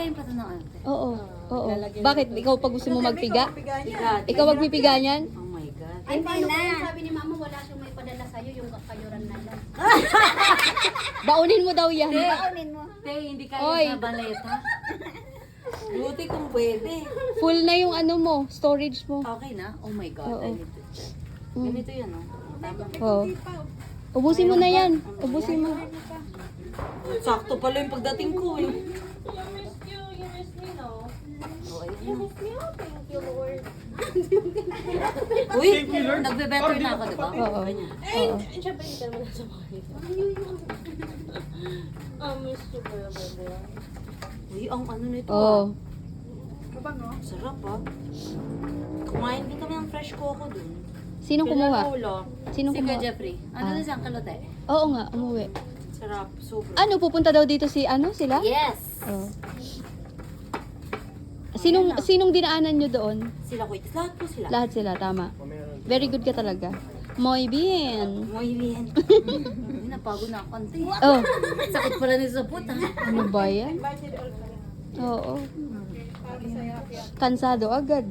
Lagayin pa ito ng ante. Oo. Oo. Bakit? Ikaw pag gusto mo magpiga? Ikaw magpipiga niyan? Oh my God. Ay, paano kung sabi ni mama, wala siyang may padala sa'yo, yung kakayuran na lang. Baunin mo daw yan. Baunin mo. Te, hindi Oy. kaya sa baleta. Buti kung pwede. Full na yung ano mo, storage mo. Okay na? Oh my God. Oo. I need to check. Ganito yan, oh. Tama. Oo. Ubusin mo na yan. Ubusin mo. Sakto pala yung pagdating ko, eh. Oh, ayun. Thank you, Lord. Uy, nagbe-better na ako, diba? Oo. Ganyan. Oo. Siyempre, hindi ka naman nasa bahay. Miss you pa yung Uy, ang ano nito, Oo. Sarap, ah. Kumain din kami ng fresh coco dun. Sinong kumuha? Pinalola. Sinong Si Kuya kumuha? Jeffrey. Ano din sa kalote? Oo nga, umuwi. Sarap, sobra. Ano, pupunta daw dito si ano sila? Yes! Oo. Sinong dinaanan nyo doon? Sila Kuya. Lahat po sila. Lahat sila, tama. Very good ka talaga. Muy bien. Muy bien. Uy, napagod na ako konti. Oh, Sakit pala nito sa puta. ano ba yan? Oo. Kansado agad.